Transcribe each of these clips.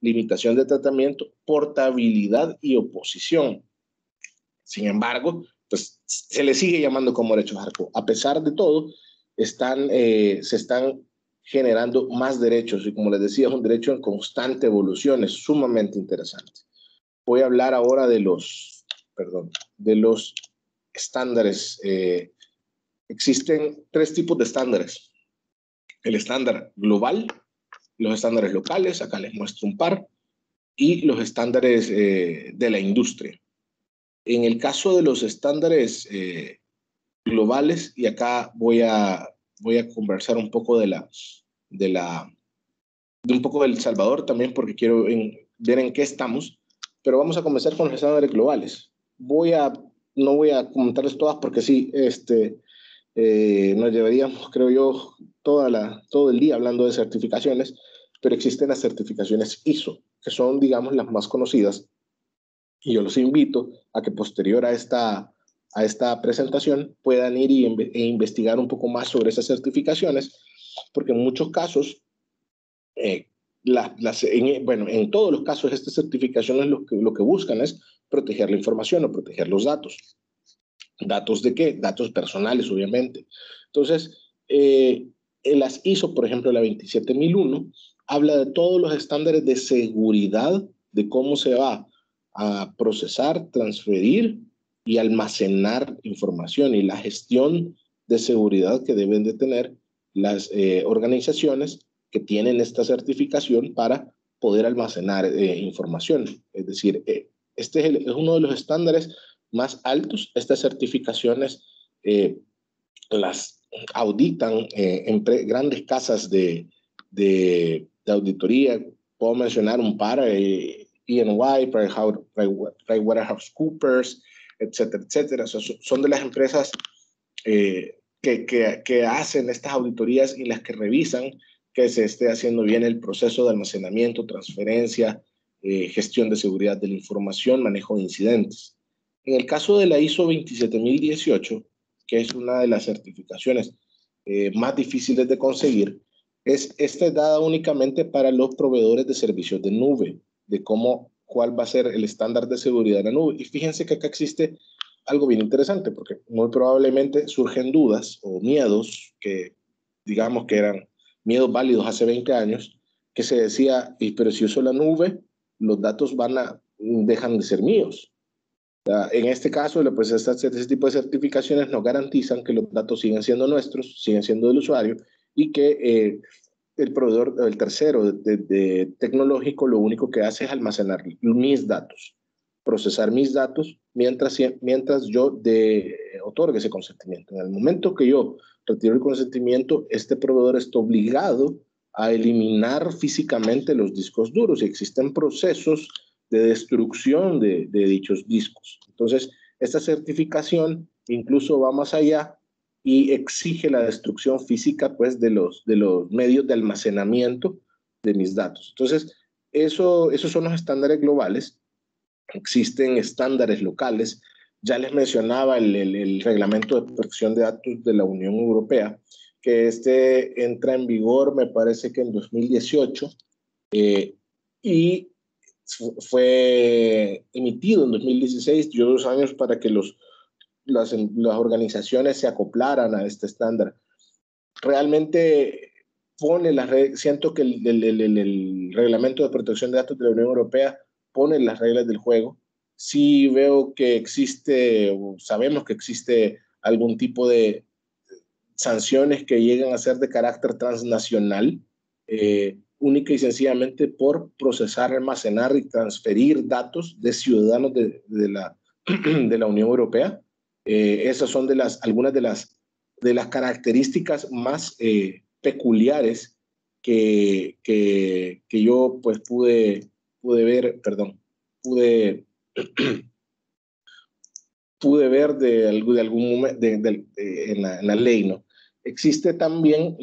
limitación de tratamiento, portabilidad y oposición. Sin embargo, pues se le sigue llamando como derechos ARCO. A pesar de todo, se están generando más derechos y, como les decía, es un derecho en constante evolución, es sumamente interesante. Voy a hablar ahora de los estándares. Existen 3 tipos de estándares: el estándar global, los estándares locales, acá les muestro un par, y los estándares de la industria. En el caso de los estándares globales, y acá voy a conversar un poco de un poco de El Salvador también, porque quiero ver en qué estamos, pero vamos a comenzar con los estándares globales. No voy a comentarles todas porque sí, nos llevaríamos, creo yo, todo el día hablando de certificaciones, pero existen las certificaciones ISO, que son, digamos, las más conocidas, y yo los invito a que posterior a esta presentación puedan ir e investigar un poco más sobre esas certificaciones, porque en muchos casos, en todos los casos, estas certificaciones lo que buscan es proteger la información o proteger los datos. ¿Datos de qué? Datos personales, obviamente. Entonces, en las ISO, por ejemplo, la 27001, habla de todos los estándares de seguridad, de cómo se va a procesar, transferir y almacenar información, y la gestión de seguridad que deben de tener las organizaciones que tienen esta certificación para poder almacenar información. Es decir, este es uno de los estándares más altos. Estas certificaciones las auditan grandes casas de auditoría. Puedo mencionar un par: E&Y, PricewaterhouseCoopers, etcétera, etcétera. Son de las empresas que hacen estas auditorías y las que revisan que se esté haciendo bien el proceso de almacenamiento, transferencia, gestión de seguridad de la información, manejo de incidentes. En el caso de la ISO 27018, que es una de las certificaciones más difíciles de conseguir, esta es dada únicamente para los proveedores de servicios de nube, de cuál va a ser el estándar de seguridad de la nube. Y fíjense que acá existe algo bien interesante, porque muy probablemente surgen dudas o miedos que, digamos, que eran miedos válidos hace 20 años, que se decía: pero si uso la nube, los datos dejan de ser míos. En este caso, pues este tipo de certificaciones nos garantizan que los datos siguen siendo nuestros, siguen siendo del usuario, y que el proveedor, el tercero de tecnológico, lo único que hace es almacenar mis datos, procesar mis datos, mientras yo otorgue ese consentimiento. En el momento que yo retiro el consentimiento, este proveedor está obligado a eliminar físicamente los discos duros, y existen procesos de destrucción de dichos discos. Entonces, esta certificación incluso va más allá y exige la destrucción física, pues, de los medios de almacenamiento de mis datos. Entonces, esos son los estándares globales. Existen estándares locales. Ya les mencionaba el Reglamento de Protección de Datos de la Unión Europea, que entra en vigor, me parece que en 2018, y fue emitido en 2016, dio 2 años para que las organizaciones se acoplaran a este estándar. Realmente siento que el Reglamento de Protección de Datos de la Unión Europea pone las reglas del juego. Sí veo que sabemos que existe algún tipo de sanciones que llegan a ser de carácter transnacional, única y sencillamente por procesar, almacenar y transferir datos de ciudadanos de la Unión Europea. Esas son algunas de las características más peculiares que yo, pues, pude ver, pude ver de algún momento en la ley, ¿no? Existe también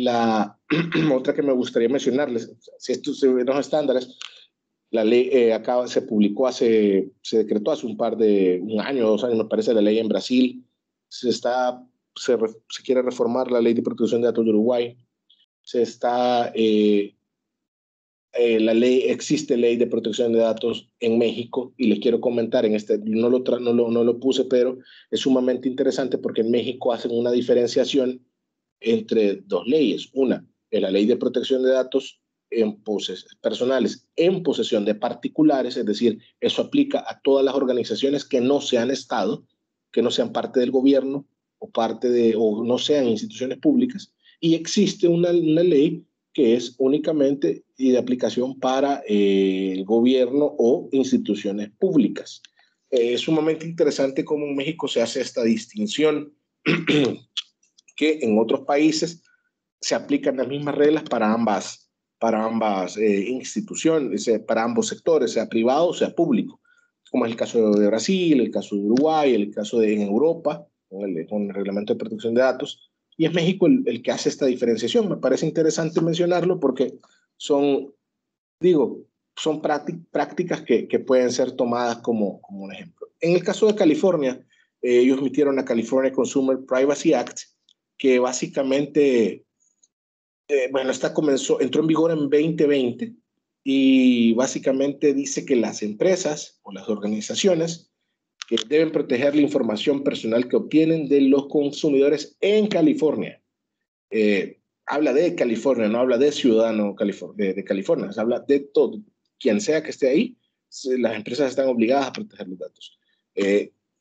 otra que me gustaría mencionarles. Si estos son los estándares, la ley se decretó hace un año, 2 años, me parece, la ley en Brasil. Se quiere reformar la ley de protección de datos de Uruguay. Se está existe ley de protección de datos en México y les quiero comentar, no lo puse, pero es sumamente interesante porque en México hacen una diferenciación entre dos leyes. Una es la ley de protección de datos personales en posesión de particulares, es decir, eso aplica a todas las organizaciones que no sean Estado, que no sean parte del gobierno o no sean instituciones públicas, y existe una ley que es únicamente y de aplicación para el gobierno o instituciones públicas. Es sumamente interesante cómo en México se hace esta distinción que en otros países se aplican las mismas reglas para ambas instituciones, para ambos sectores, sea privado o sea público, como es el caso de Brasil, el caso de Uruguay, el caso en Europa, con el reglamento de protección de datos, y es México el que hace esta diferenciación. Me parece interesante mencionarlo porque son, digo, son prácticas que pueden ser tomadas como un ejemplo. En el caso de California, ellos emitieron la California Consumer Privacy Act, que básicamente, bueno, entró en vigor en 2020 y básicamente dice que las empresas o las organizaciones que deben proteger la información personal que obtienen de los consumidores en California. Habla de California, no habla de ciudadano de California, se habla de todo. Quien sea que esté ahí, las empresas están obligadas a proteger los datos.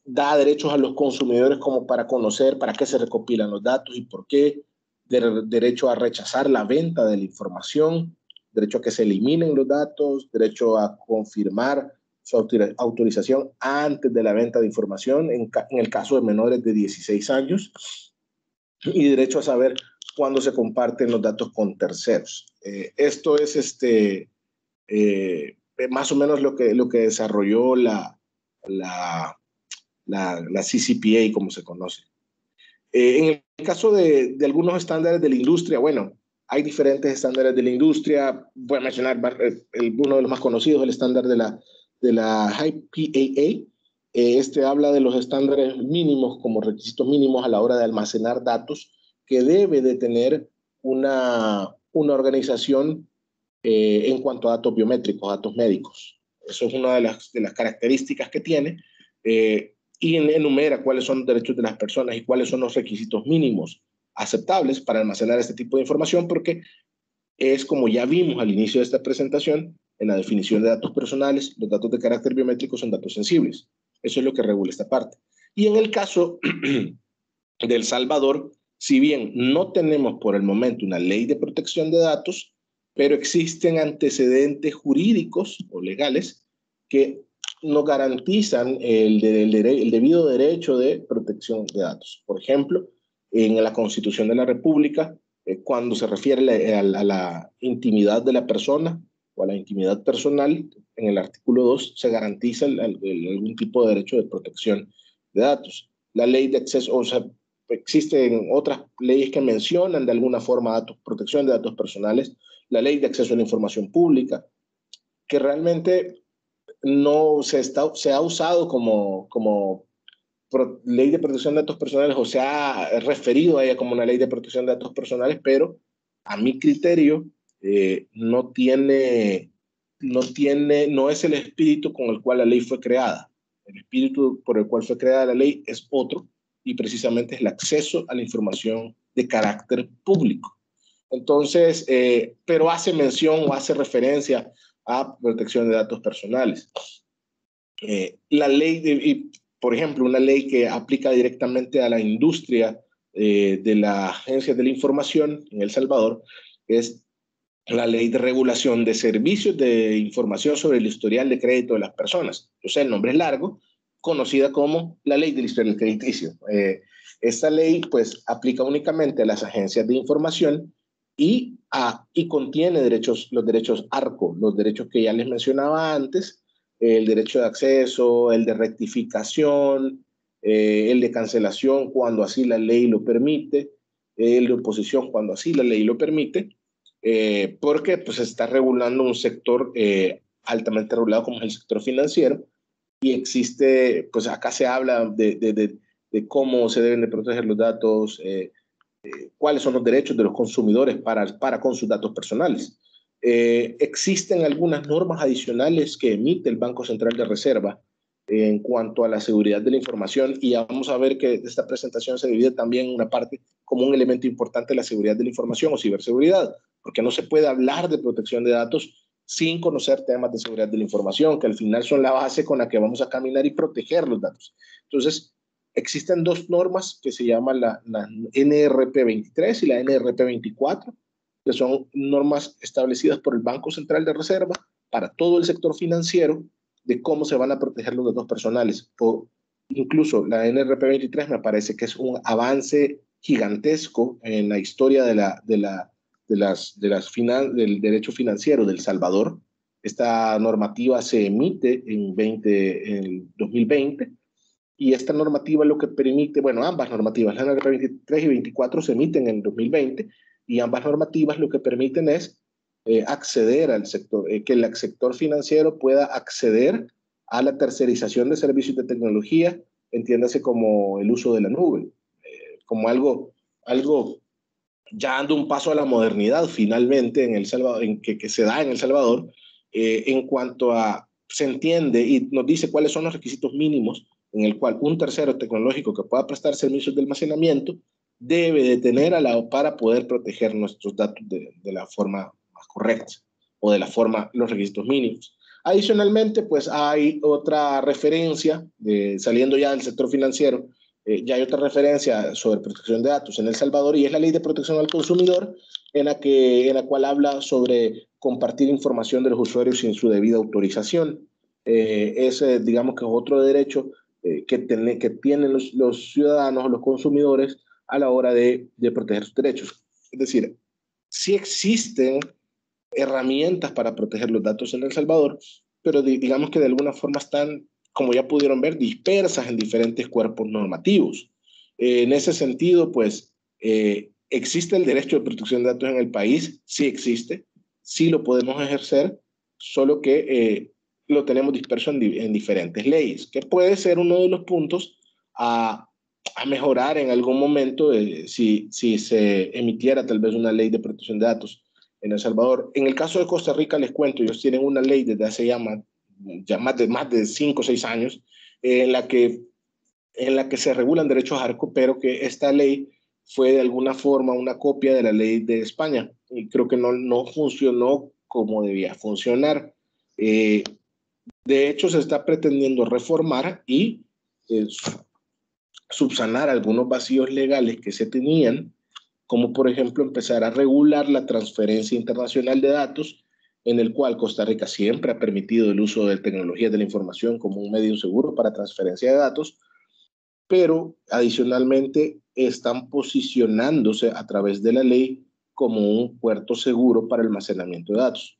Da derechos a los consumidores como para conocer para qué se recopilan los datos y por qué, derecho a rechazar la venta de la información, derecho a que se eliminen los datos, derecho a confirmar su autorización antes de la venta de información en el caso de menores de 16 años y derecho a saber cuándo se comparten los datos con terceros. Esto es más o menos lo que desarrolló la CCPA, como se conoce. En el caso de algunos estándares de la industria, bueno, hay diferentes estándares de la industria. Voy a mencionar uno de los más conocidos, el estándar de la HIPAA. Este habla de los estándares mínimos como requisitos mínimos a la hora de almacenar datos que debe de tener una organización en cuanto a datos biométricos, datos médicos. Eso es una de las características que tiene. Y enumera cuáles son los derechos de las personas y cuáles son los requisitos mínimos aceptables para almacenar este tipo de información, porque es como ya vimos al inicio de esta presentación, en la definición de datos personales, los datos de carácter biométrico son datos sensibles. Eso es lo que regula esta parte. Y en el caso de El Salvador, si bien no tenemos por el momento una ley de protección de datos, pero existen antecedentes jurídicos o legales que nos garantizan el debido derecho de protección de datos. Por ejemplo, en la Constitución de la República, cuando se refiere a la intimidad de la persona o a la intimidad personal, en el artículo 2 se garantiza algún tipo de derecho de protección de datos. La ley de acceso, o sea, existen otras leyes que mencionan de alguna forma protección de datos personales, la ley de acceso a la información pública, que realmente no se ha usado como ley de protección de datos personales o se ha referido a ella como una ley de protección de datos personales, pero a mi criterio no es el espíritu con el cual la ley fue creada. El espíritu por el cual fue creada la ley es otro y precisamente es el acceso a la información de carácter público. Entonces, pero hace mención o hace referencia a protección de datos personales. La ley, por ejemplo, una ley que aplica directamente a la industria de la Agencia de la Información en El Salvador es la Ley de Regulación de Servicios de Información sobre el Historial de Crédito de las Personas. O sea, el nombre es largo, conocida como la Ley del Historial Crediticio. Esta ley, pues, aplica únicamente a las agencias de información y contiene los derechos ARCO, los derechos que ya les mencionaba antes, el derecho de acceso, el de rectificación, el de cancelación cuando así la ley lo permite, el de oposición cuando así la ley lo permite, porque pues está regulando un sector altamente regulado como es el sector financiero y existe, pues acá se habla de cómo se deben de proteger los datos, cuáles son los derechos de los consumidores para con sus datos personales. Existen algunas normas adicionales que emite el Banco Central de Reserva en cuanto a la seguridad de la información, y ya vamos a ver que esta presentación se divide también en una parte como un elemento importante de la seguridad de la información o ciberseguridad, porque no se puede hablar de protección de datos sin conocer temas de seguridad de la información, que al final son la base con la que vamos a caminar y proteger los datos. Entonces, existen dos normas que se llaman la NRP 23 y la NRP 24, que son normas establecidas por el Banco Central de Reserva para todo el sector financiero de cómo se van a proteger los datos personales. O incluso la NRP 23 me parece que es un avance gigantesco en la historia del derecho financiero de El Salvador. Esta normativa se emite en 2020, y esta normativa lo que permite, bueno, ambas normativas, la NRP 23 y 24 se emiten en 2020, y ambas normativas lo que permiten es acceder al sector, que el sector financiero pueda acceder a la tercerización de servicios de tecnología, entiéndase como el uso de la nube, como algo ya dando un paso a la modernidad finalmente en El Salvador, que se da en El Salvador, en cuanto a, se entiende y nos dice cuáles son los requisitos mínimos en el cual un tercero tecnológico que pueda prestar servicios de almacenamiento debe de tener para poder proteger nuestros datos de la forma más correcta o de la forma, los requisitos mínimos. Adicionalmente, pues hay otra referencia, saliendo ya del sector financiero, ya hay otra referencia sobre protección de datos en El Salvador, y es la Ley de Protección al Consumidor, en la cual habla sobre compartir información de los usuarios sin su debida autorización. Digamos que es otro derecho que tienen los ciudadanos o los consumidores a la hora de proteger sus derechos. Es decir, sí existen herramientas para proteger los datos en El Salvador, pero digamos que de alguna forma están, como ya pudieron ver, dispersas en diferentes cuerpos normativos. En ese sentido, pues, ¿existe el derecho de protección de datos en el país? Sí existe, sí lo podemos ejercer, solo que lo tenemos disperso en diferentes leyes, que puede ser uno de los puntos a mejorar en algún momento si se emitiera tal vez una ley de protección de datos en El Salvador. En el caso de Costa Rica, les cuento, ellos tienen una ley desde hace ya más de 5 o 6 años, en la que se regulan derechos ARCO, pero que esta ley fue de alguna forma una copia de la ley de España, y creo que no funcionó como debía funcionar. De hecho, se está pretendiendo reformar y subsanar algunos vacíos legales que se tenían, como por ejemplo empezar a regular la transferencia internacional de datos, en el cual Costa Rica siempre ha permitido el uso de tecnologías de la información como un medio seguro para transferencia de datos, pero adicionalmente están posicionándose a través de la ley como un puerto seguro para almacenamiento de datos.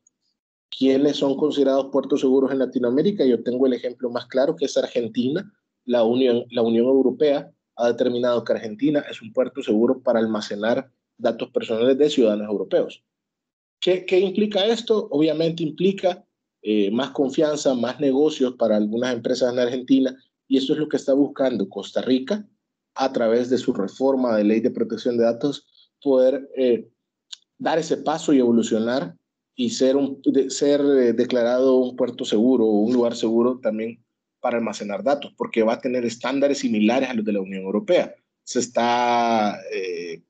¿Quiénes son considerados puertos seguros en Latinoamérica? Yo tengo el ejemplo más claro, que es Argentina. La Unión Europea ha determinado que Argentina es un puerto seguro para almacenar datos personales de ciudadanos europeos. ¿Qué implica esto? Obviamente implica más confianza, más negocios para algunas empresas en Argentina, y eso es lo que está buscando Costa Rica a través de su reforma de ley de protección de datos, poder dar ese paso y evolucionar y ser declarado un puerto seguro o un lugar seguro también para almacenar datos, porque va a tener estándares similares a los de la Unión Europea. Se está,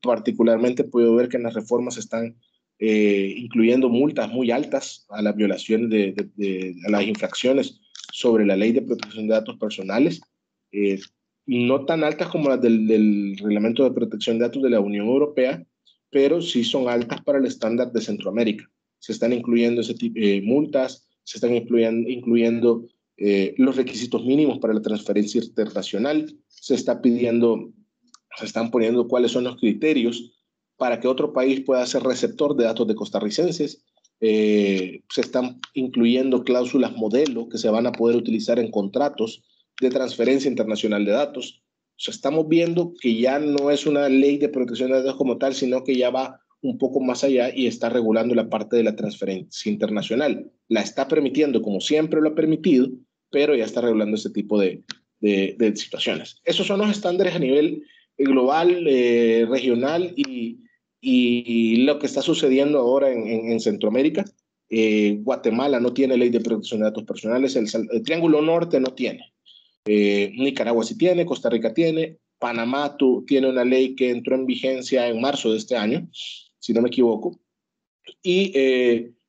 particularmente puedo ver que en las reformas se están incluyendo multas muy altas a las violaciones a las infracciones sobre la ley de protección de datos personales, no tan altas como las del Reglamento de Protección de Datos de la Unión Europea, pero sí son altas para el estándar de Centroamérica. Se están incluyendo ese tipo de multas, se están incluyendo los requisitos mínimos para la transferencia internacional, se están poniendo cuáles son los criterios para que otro país pueda ser receptor de datos de costarricenses, se están incluyendo cláusulas modelo que se van a poder utilizar en contratos de transferencia internacional de datos. O sea, estamos viendo que ya no es una ley de protección de datos como tal, sino que ya va un poco más allá y está regulando la parte de la transferencia internacional. La está permitiendo como siempre lo ha permitido, pero ya está regulando este tipo de situaciones. Esos son los estándares a nivel global, regional y lo que está sucediendo ahora en Centroamérica. Guatemala no tiene ley de protección de datos personales, el Triángulo Norte no tiene. Nicaragua sí tiene, Costa Rica tiene, Panamá tiene una ley que entró en vigencia en marzo de este año, si no me equivoco. Y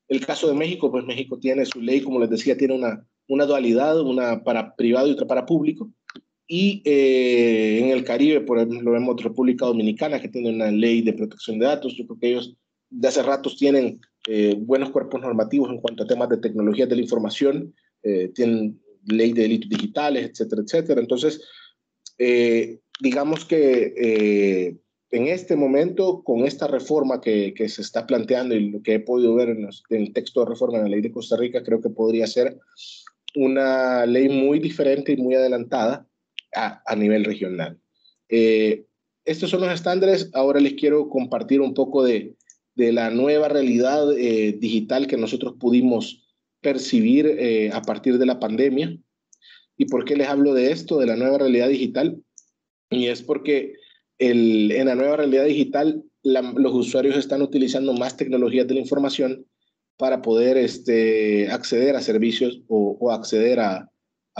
el caso de México, pues México tiene su ley, como les decía, tiene una dualidad, una para privado y otra para público. Y en el Caribe, por ejemplo, vemos República Dominicana, que tiene una ley de protección de datos. Yo creo que ellos de hace ratos tienen buenos cuerpos normativos en cuanto a temas de tecnologías de la información, tienen ley de delitos digitales, etcétera, etcétera. Entonces, digamos que en este momento, con esta reforma que se está planteando y lo que he podido ver en el texto de reforma en la ley de Costa Rica, creo que podría ser una ley muy diferente y muy adelantada a nivel regional. Estos son los estándares. Ahora les quiero compartir un poco de la nueva realidad digital que nosotros pudimos percibir a partir de la pandemia. ¿Y por qué les hablo de esto, de la nueva realidad digital? Y es porque en la nueva realidad digital los usuarios están utilizando más tecnologías de la información para poder acceder a servicios o acceder a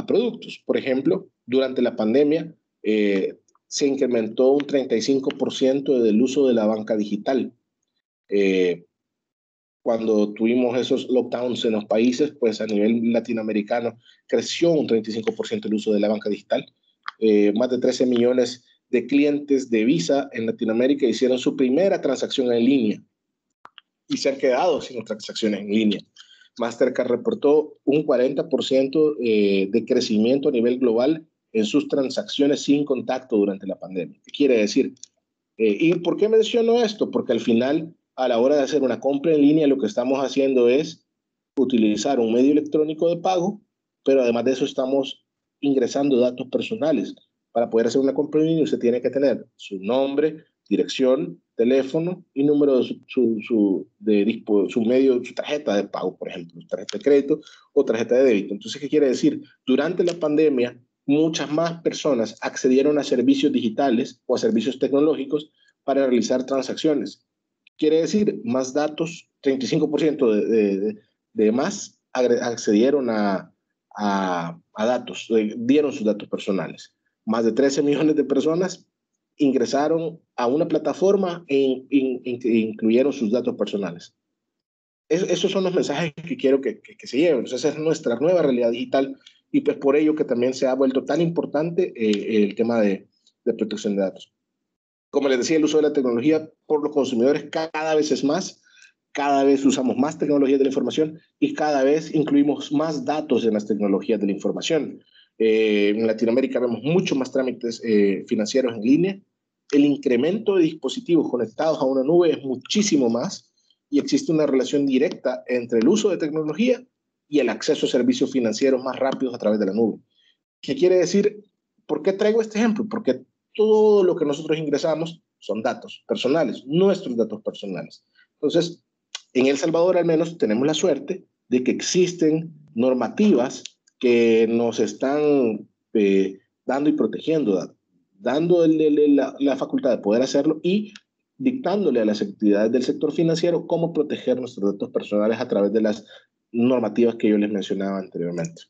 productos. Por ejemplo, durante la pandemia se incrementó un 35% del uso de la banca digital. Cuando tuvimos esos lockdowns en los países, pues a nivel latinoamericano creció un 35% el uso de la banca digital. Más de 13 millones de clientes de Visa en Latinoamérica hicieron su primera transacción en línea y se han quedado sin transacciones en línea. Mastercard reportó un 40% de crecimiento a nivel global en sus transacciones sin contacto durante la pandemia. ¿Qué quiere decir? ¿Y por qué menciono esto? Porque al final, a la hora de hacer una compra en línea, lo que estamos haciendo es utilizar un medio electrónico de pago, pero además de eso estamos ingresando datos personales. Para poder hacer una compra en línea, usted tiene que tener su nombre, dirección, teléfono y número de su medio, su tarjeta de pago, por ejemplo, tarjeta de crédito o tarjeta de débito. Entonces, ¿qué quiere decir? Durante la pandemia, muchas más personas accedieron a servicios digitales o a servicios tecnológicos para realizar transacciones. Quiere decir, más datos, 35% de más accedieron a datos, dieron sus datos personales. Más de 13 millones de personas ingresaron a una plataforma e incluyeron sus datos personales. Esos son los mensajes que quiero que se lleven. Esa es nuestra nueva realidad digital y pues por ello que también se ha vuelto tan importante el tema de protección de datos. Como les decía, el uso de la tecnología por los consumidores cada vez es más, cada vez usamos más tecnologías de la información y cada vez incluimos más datos en las tecnologías de la información. En Latinoamérica vemos mucho más trámites financieros en línea. El incremento de dispositivos conectados a una nube es muchísimo más y existe una relación directa entre el uso de tecnología y el acceso a servicios financieros más rápidos a través de la nube. ¿Qué quiere decir? ¿Por qué traigo este ejemplo? Porque todo lo que nosotros ingresamos son datos personales, nuestros datos personales. Entonces, en El Salvador al menos tenemos la suerte de que existen normativas que nos están dando y protegiendo, dando la facultad de poder hacerlo y dictándole a las actividades del sector financiero cómo proteger nuestros datos personales a través de las normativas que yo les mencionaba anteriormente.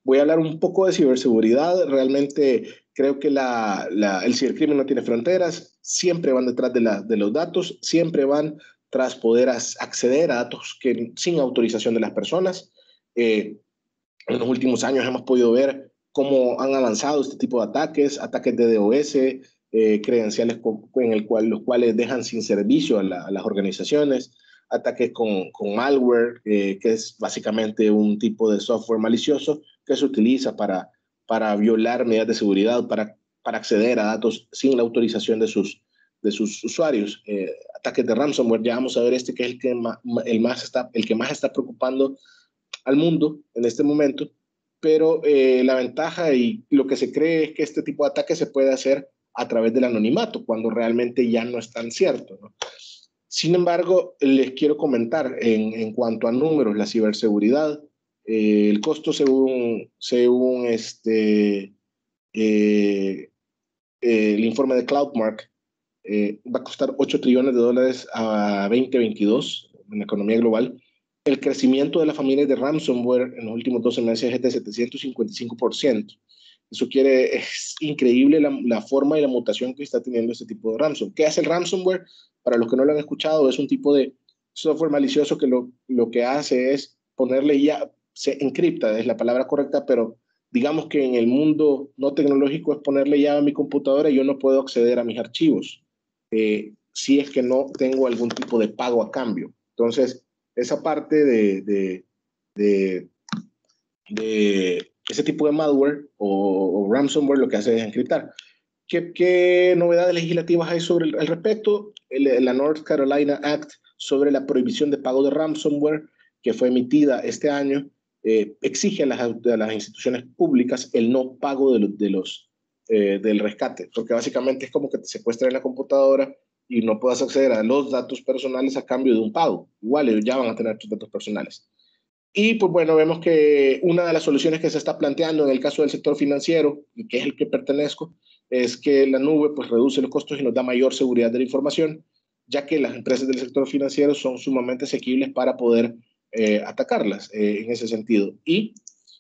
Voy a hablar un poco de ciberseguridad. Realmente creo que el cibercrimen no tiene fronteras. Siempre van detrás de los datos. Siempre van tras poder acceder a datos sin autorización de las personas. En los últimos años hemos podido ver cómo han avanzado este tipo de ataques de DOS, credenciales los cuales dejan sin servicio a las organizaciones, ataques con malware, que es básicamente un tipo de software malicioso que se utiliza para violar medidas de seguridad, para acceder a datos sin la autorización de sus usuarios. Ataques de ransomware, ya vamos a ver que es el que más está preocupando al mundo en este momento, pero la ventaja y lo que se cree es que este tipo de ataques se puede hacer a través del anonimato, cuando realmente ya no es tan cierto, ¿no? Sin embargo, les quiero comentar en cuanto a números, la ciberseguridad, el costo según el informe de CloudMark, va a costar $8 trillones a 2022 en la economía global, el crecimiento de las familias de ransomware en los últimos 12 meses es de 755%. Es increíble la forma y la mutación que está teniendo este tipo de ransomware. ¿Qué hace el ransomware? Para los que no lo han escuchado, es un tipo de software malicioso que lo que hace es ponerle ya, se encripta, es la palabra correcta, pero digamos que en el mundo no tecnológico es ponerle llave a mi computadora y yo no puedo acceder a mis archivos, si es que no tengo algún tipo de pago a cambio. Entonces, esa parte de ese tipo de malware o ransomware lo que hace es encriptar. ¿Qué novedades legislativas hay sobre al respecto? La North Carolina Act sobre la prohibición de pago de ransomware, que fue emitida este año, exige a las instituciones públicas el no pago del rescate, porque básicamente es como que te secuestran la computadora y no puedas acceder a los datos personales a cambio de un pago. Igual ellos ya van a tener tus datos personales. Y pues bueno, vemos que una de las soluciones que se está planteando en el caso del sector financiero, y que es el que pertenezco, es que la nube pues reduce los costos y nos da mayor seguridad de la información, ya que las empresas del sector financiero son sumamente asequibles para poder atacarlas en ese sentido. Y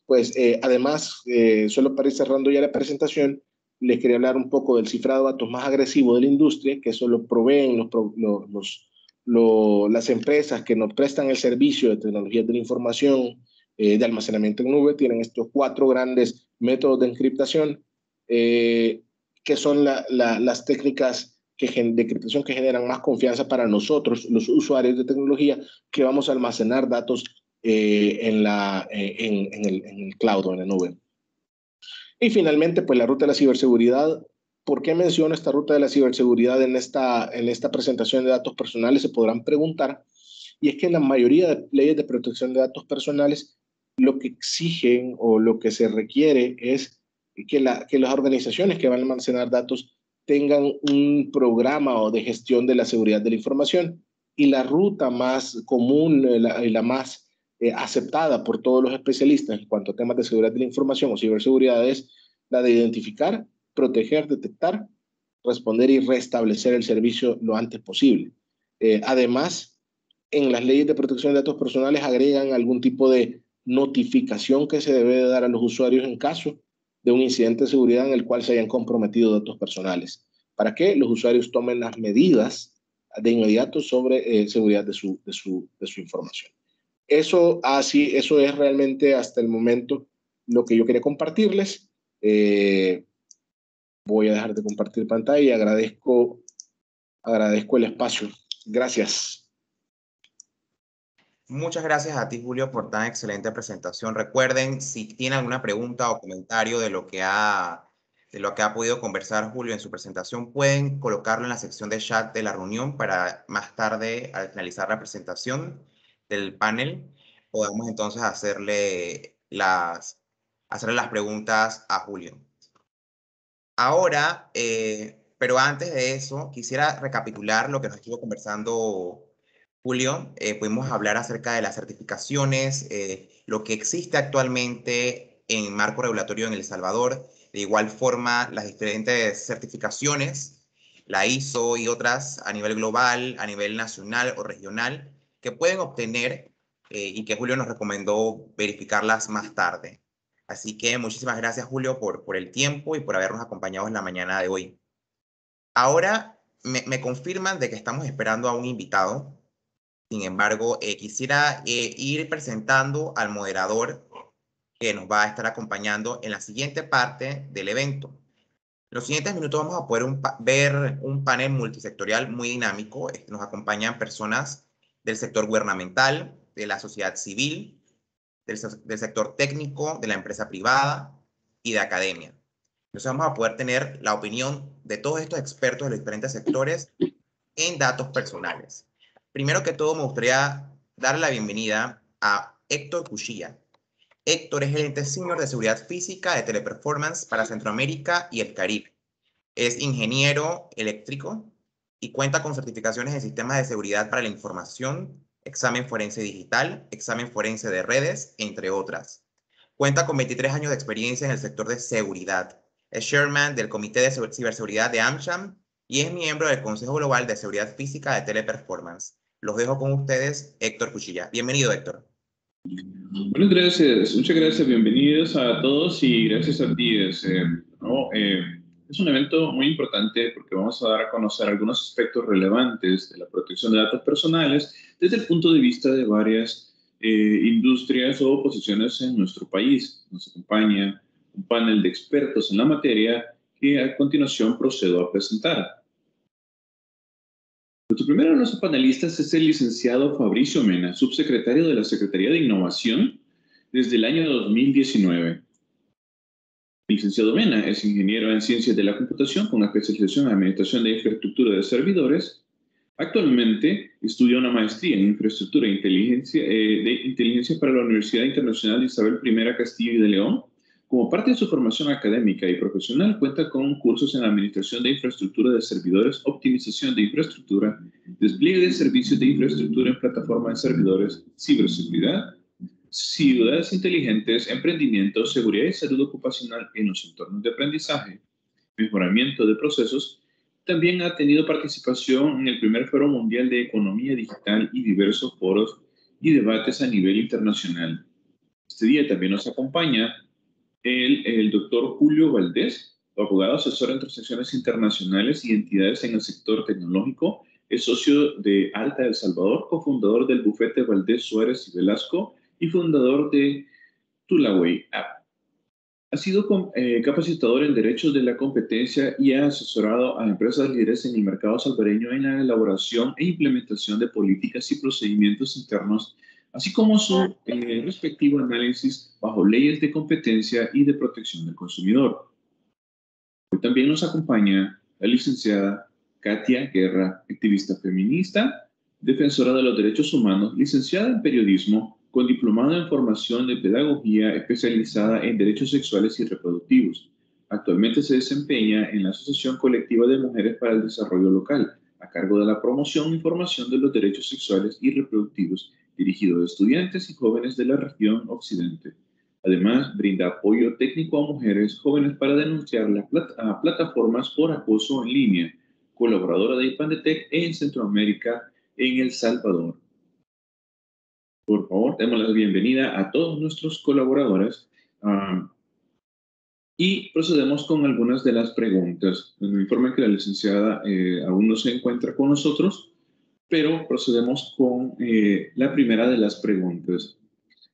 pues además, solo para ir cerrando ya la presentación, les quería hablar un poco del cifrado de datos más agresivo de la industria, que eso lo proveen las empresas que nos prestan el servicio de tecnologías de la información, de almacenamiento en nube, tienen estos 4 grandes métodos de encriptación, que son las técnicas de encriptación que generan más confianza para nosotros, los usuarios de tecnología, que vamos a almacenar datos en el cloud o en la nube. Y finalmente, pues la ruta de la ciberseguridad. ¿Por qué menciono esta ruta de la ciberseguridad en esta presentación de datos personales? Se podrán preguntar. Y es que en la mayoría de leyes de protección de datos personales lo que exigen o lo que se requiere es que las organizaciones que van a almacenar datos tengan un programa o de gestión de la seguridad de la información. Y la ruta más común y la más aceptada por todos los especialistas en cuanto a temas de seguridad de la información o ciberseguridad es la de identificar, proteger, detectar, responder y restablecer el servicio lo antes posible. Además, en las leyes de protección de datos personales agregan algún tipo de notificación que se debe de dar a los usuarios en caso de un incidente de seguridad en el cual se hayan comprometido datos personales, para que los usuarios tomen las medidas de inmediato sobre seguridad de su información. Eso es realmente hasta el momento lo que yo quería compartirles. Voy a dejar de compartir pantalla y agradezco el espacio. Gracias. Muchas gracias a ti, Julio, por tan excelente presentación. Recuerden, si tienen alguna pregunta o comentario de lo que ha podido conversar Julio en su presentación, pueden colocarlo en la sección de chat de la reunión para más tarde, al finalizar la presentación del panel, podamos entonces hacerle las preguntas a Julio. Ahora, pero antes de eso, quisiera recapitular lo que nos estuvo conversando Julio. Pudimos hablar acerca de las certificaciones, lo que existe actualmente en marco regulatorio en El Salvador, de igual forma las diferentes certificaciones, la ISO y otras a nivel global, a nivel nacional o regional, que pueden obtener y que Julio nos recomendó verificarlas más tarde. Así que muchísimas gracias, Julio, por el tiempo y por habernos acompañado en la mañana de hoy. Ahora me confirman de que estamos esperando a un invitado. Sin embargo, quisiera ir presentando al moderador que nos va a estar acompañando en la siguiente parte del evento. En los siguientes minutos vamos a poder ver un panel multisectorial muy dinámico. Nos acompañan personas del sector gubernamental, de la sociedad civil, del sector técnico, de la empresa privada y de academia. Entonces vamos a poder tener la opinión de todos estos expertos de los diferentes sectores en datos personales. Primero que todo, me gustaría darle la bienvenida a Héctor Cuchilla. Héctor es gerente senior de seguridad física de Teleperformance para Centroamérica y el Caribe. Es ingeniero eléctrico y cuenta con certificaciones en sistemas de seguridad para la información, examen forense digital, examen forense de redes, entre otras. Cuenta con 23 años de experiencia en el sector de seguridad. Es chairman del Comité de Ciberseguridad de AmCham y es miembro del Consejo Global de Seguridad Física de Teleperformance. Los dejo con ustedes, Héctor Cuchilla. Bienvenido, Héctor. Bueno, gracias, muchas gracias, bienvenidos a todos y gracias a ti. Es un evento muy importante porque vamos a dar a conocer algunos aspectos relevantes de la protección de datos personales desde el punto de vista de varias industrias o posiciones en nuestro país. Nos acompaña un panel de expertos en la materia que a continuación procedo a presentar. Nuestro primero de nuestros panelistas es el licenciado Fabricio Mena, subsecretario de la Secretaría de Innovación desde el año 2019. El licenciado Mena es ingeniero en Ciencias de la Computación con especialización en Administración de Infraestructura de Servidores. Actualmente estudia una maestría en Infraestructura de Inteligencia para la Universidad Internacional Isabel I Castillo y de León. Como parte de su formación académica y profesional, cuenta con cursos en Administración de Infraestructura de Servidores, Optimización de Infraestructura, Despliegue de Servicios de Infraestructura en Plataforma de Servidores, Ciberseguridad, Ciudades Inteligentes, Emprendimiento, Seguridad y Salud Ocupacional en los entornos de aprendizaje, Mejoramiento de Procesos. También ha tenido participación en el primer Foro Mundial de Economía Digital y diversos foros y debates a nivel internacional. Este día también nos acompaña el doctor Julio Valdés, abogado asesor en transacciones internacionales y entidades en el sector tecnológico, es socio de Alta El Salvador, cofundador del bufete Valdés Suárez y Velasco y fundador de Tulaway App. Ha sido capacitador en derechos de la competencia y ha asesorado a empresas líderes en el mercado salvadoreño en la elaboración e implementación de políticas y procedimientos internos, así como su respectivo análisis bajo leyes de competencia y de protección del consumidor. Hoy también nos acompaña la licenciada Katia Guerra, activista feminista, defensora de los derechos humanos, licenciada en periodismo, con diplomado en formación de pedagogía especializada en derechos sexuales y reproductivos. Actualmente se desempeña en la Asociación Colectiva de Mujeres para el Desarrollo Local, a cargo de la promoción y formación de los derechos sexuales y reproductivos, dirigido a estudiantes y jóvenes de la región Occidente. Además, brinda apoyo técnico a mujeres jóvenes para denunciar a plataformas por acoso en línea, colaboradora de IPANDETEC en Centroamérica, en El Salvador. Por favor, demos la bienvenida a todos nuestros colaboradores y procedemos con algunas de las preguntas. Me informan que la licenciada aún no se encuentra con nosotros, pero procedemos con la primera de las preguntas.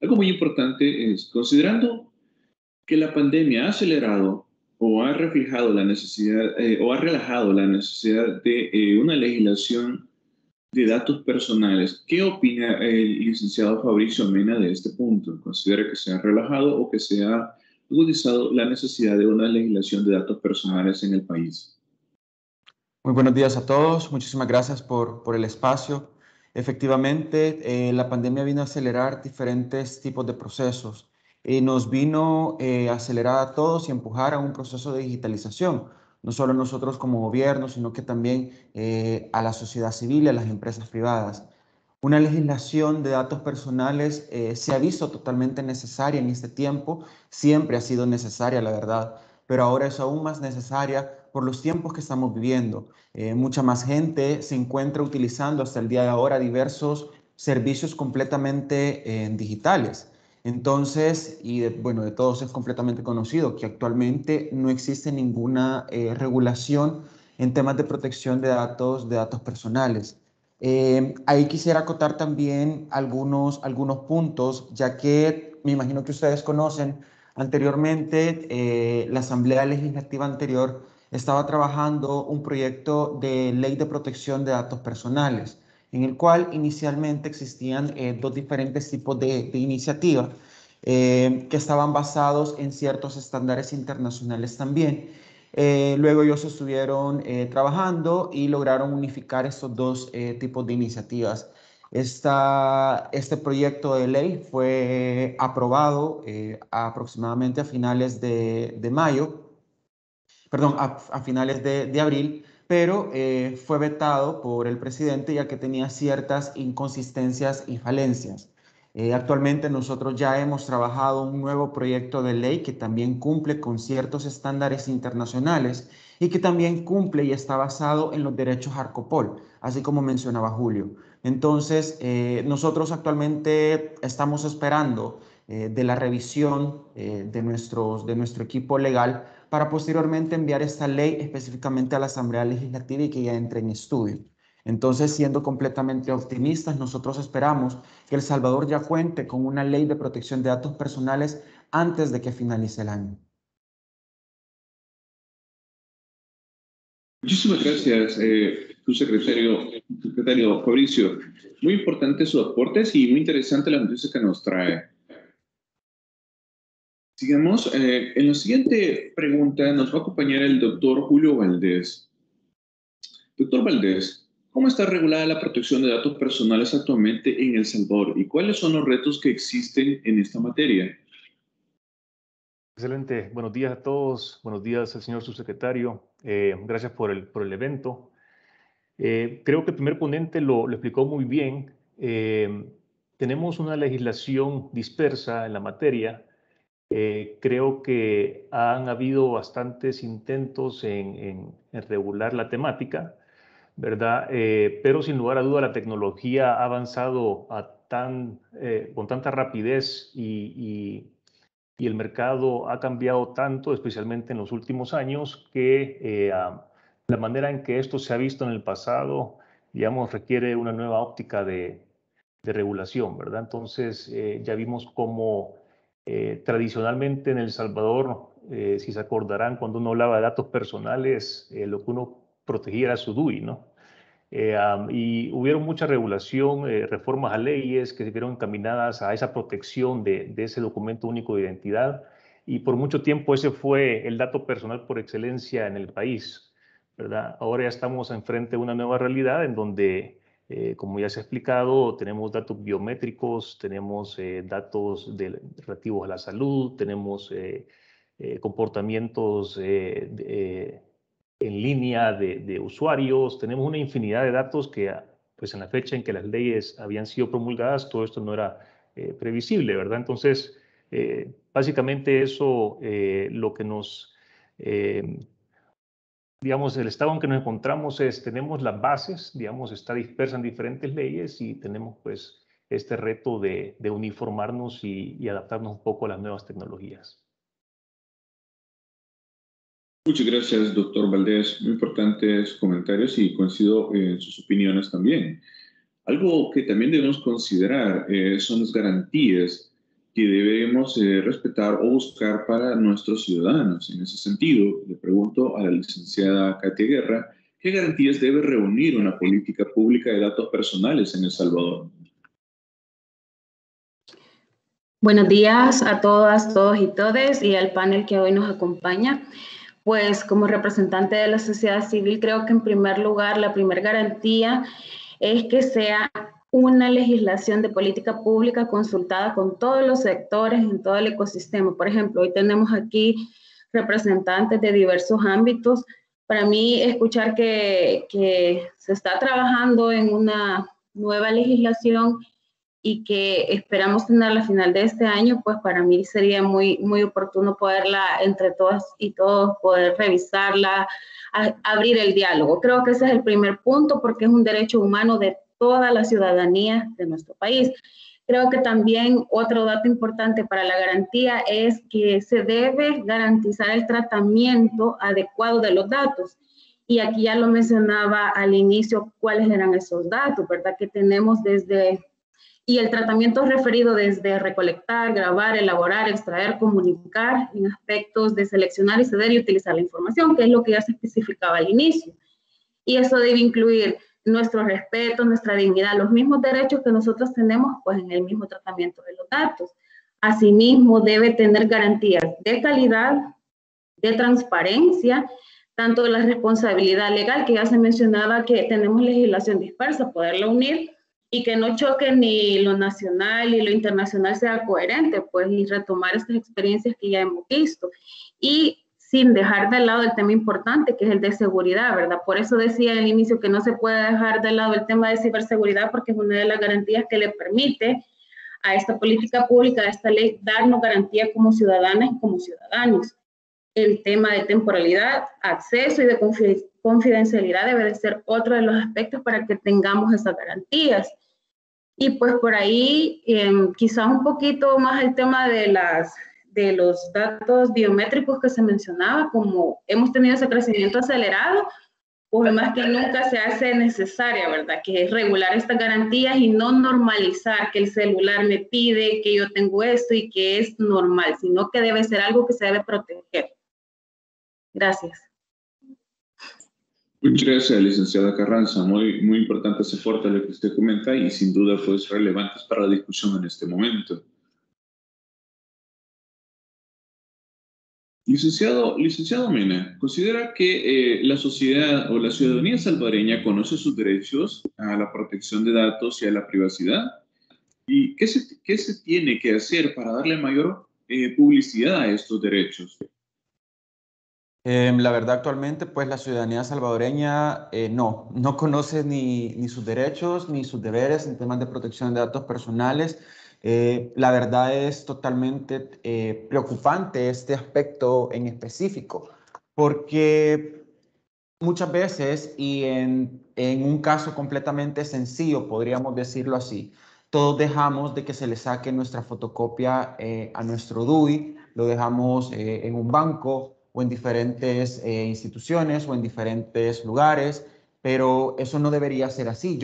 Algo muy importante es, considerando que la pandemia ha acelerado o ha reflejado la necesidad o ha relajado la necesidad de una legislación de datos personales, ¿qué opina el licenciado Fabricio Mena de este punto? ¿Considera que se ha relajado o que se ha agudizado la necesidad de una legislación de datos personales en el país? Muy buenos días a todos, muchísimas gracias por el espacio. Efectivamente, la pandemia vino a acelerar diferentes tipos de procesos y nos vino a acelerar a todos y empujar a un proceso de digitalización, no solo nosotros como gobierno, sino que también a la sociedad civil y a las empresas privadas. Una legislación de datos personales se ha visto totalmente necesaria en este tiempo, siempre ha sido necesaria, la verdad, pero ahora es aún más necesaria por los tiempos que estamos viviendo. Mucha más gente se encuentra utilizando hasta el día de ahora diversos servicios completamente digitales. Entonces, bueno, de todos es completamente conocido que actualmente no existe ninguna regulación en temas de protección de datos personales. Ahí quisiera acotar también algunos puntos, ya que me imagino que ustedes conocen anteriormente, la Asamblea Legislativa anterior estaba trabajando un proyecto de ley de protección de datos personales, en el cual inicialmente existían dos diferentes tipos de iniciativas que estaban basados en ciertos estándares internacionales también. Luego ellos estuvieron trabajando y lograron unificar estos dos tipos de iniciativas. Este proyecto de ley fue aprobado aproximadamente a finales de mayo, perdón, a finales de abril, pero fue vetado por el presidente ya que tenía ciertas inconsistencias y falencias. Actualmente nosotros ya hemos trabajado un nuevo proyecto de ley que también cumple con ciertos estándares internacionales y que también cumple y está basado en los derechos ARCOPOL, así como mencionaba Julio. Entonces, nosotros actualmente estamos esperando de la revisión de nuestro equipo legal para posteriormente enviar esta ley específicamente a la Asamblea Legislativa y que ya entre en estudio. Entonces, siendo completamente optimistas, nosotros esperamos que El Salvador ya cuente con una ley de protección de datos personales antes de que finalice el año. Muchísimas gracias, subsecretario Fabricio. Muy importantes sus aportes y muy interesante la noticia que nos trae. Sigamos. En la siguiente pregunta nos va a acompañar el doctor Julio Valdés. Doctor Valdés, ¿cómo está regulada la protección de datos personales actualmente en El Salvador y cuáles son los retos que existen en esta materia? Excelente. Buenos días a todos. Buenos días al señor subsecretario. Gracias por el evento. Creo que el primer ponente lo explicó muy bien. Tenemos una legislación dispersa en la materia. Creo que han habido bastantes intentos en regular la temática, ¿verdad? Pero sin lugar a duda la tecnología ha avanzado con tanta rapidez y el mercado ha cambiado tanto, especialmente en los últimos años, que la manera en que esto se ha visto en el pasado, digamos, requiere una nueva óptica de regulación, ¿verdad? Entonces, ya vimos cómo tradicionalmente en El Salvador, si se acordarán, cuando uno hablaba de datos personales, lo que uno protegía era su DUI, ¿no? Y hubieron mucha regulación, reformas a leyes que se vieron encaminadas a esa protección de ese documento único de identidad, y por mucho tiempo ese fue el dato personal por excelencia en el país, ¿verdad? Ahora ya estamos enfrente de una nueva realidad en donde, como ya se ha explicado, tenemos datos biométricos, tenemos datos relativos a la salud, tenemos comportamientos en línea de usuarios, tenemos una infinidad de datos que, pues en la fecha en que las leyes habían sido promulgadas, todo esto no era previsible, ¿verdad? Entonces, básicamente eso lo que digamos, el estado en que nos encontramos tenemos las bases, digamos, está dispersa en diferentes leyes y tenemos pues este reto de uniformarnos y adaptarnos un poco a las nuevas tecnologías. Muchas gracias, doctor Valdés. Muy importantes comentarios y coincido en sus opiniones también. Algo que también debemos considerar son las garantías que debemos respetar o buscar para nuestros ciudadanos. En ese sentido, le pregunto a la licenciada Katia Guerra, ¿qué garantías debe reunir una política pública de datos personales en El Salvador? Buenos días a todas, todos y todes y al panel que hoy nos acompaña. Pues como representante de la sociedad civil, creo que en primer lugar, la primera garantía es que sea una legislación de política pública consultada con todos los sectores en todo el ecosistema. Por ejemplo, hoy tenemos aquí representantes de diversos ámbitos. Para mí, escuchar que se está trabajando en una nueva legislación y que esperamos tenerla a final de este año, pues para mí sería muy, muy oportuno poderla entre todas y todos poder revisarla, abrir el diálogo. Creo que ese es el primer punto porque es un derecho humano de toda la ciudadanía de nuestro país. Creo que también otro dato importante para la garantía es que se debe garantizar el tratamiento adecuado de los datos. Y aquí ya lo mencionaba al inicio, cuáles eran esos datos, ¿verdad? Que tenemos y el tratamiento referido desde recolectar, grabar, elaborar, extraer, comunicar en aspectos de seleccionar y ceder y utilizar la información, que es lo que ya se especificaba al inicio. Y eso debe incluir nuestro respeto, nuestra dignidad, los mismos derechos que nosotros tenemos, pues en el mismo tratamiento de los datos. Asimismo, debe tener garantías de calidad, de transparencia, tanto de la responsabilidad legal, que ya se mencionaba que tenemos legislación dispersa, poderla unir y que no choque ni lo nacional ni lo internacional, sea coherente, pues, y retomar estas experiencias que ya hemos visto. Y sin dejar de lado el tema importante, que es el de seguridad, ¿verdad? Por eso decía al inicio que no se puede dejar de lado el tema de ciberseguridad, porque es una de las garantías que le permite a esta política pública, a esta ley, darnos garantía como ciudadanas y como ciudadanos. El tema de temporalidad, acceso y de confidencialidad debe de ser otro de los aspectos para que tengamos esas garantías. Y pues por ahí, quizás un poquito más el tema de los datos biométricos que se mencionaba, como hemos tenido ese crecimiento acelerado, pues más que nunca se hace necesaria, ¿verdad? Que es regular estas garantías y no normalizar que el celular me pide que yo tengo esto y que es normal, sino que debe ser algo que se debe proteger. Gracias. Muchas gracias, licenciada Carranza. Muy importante ese aporte lo que usted comenta y sin duda pues relevantes para la discusión en este momento. Licenciado Mena, ¿considera que la sociedad o la ciudadanía salvadoreña conoce sus derechos a la protección de datos y a la privacidad? ¿Y qué se tiene que hacer para darle mayor publicidad a estos derechos? La verdad, actualmente, pues la ciudadanía salvadoreña no conoce ni sus derechos ni sus deberes en temas de protección de datos personales. La verdad es totalmente preocupante este aspecto en específico, porque muchas veces, y en un caso completamente sencillo, podríamos decirlo así, todos dejamos de que se le saque nuestra fotocopia a nuestro DUI, lo dejamos en un banco o en diferentes instituciones o en diferentes lugares, pero eso no debería ser así.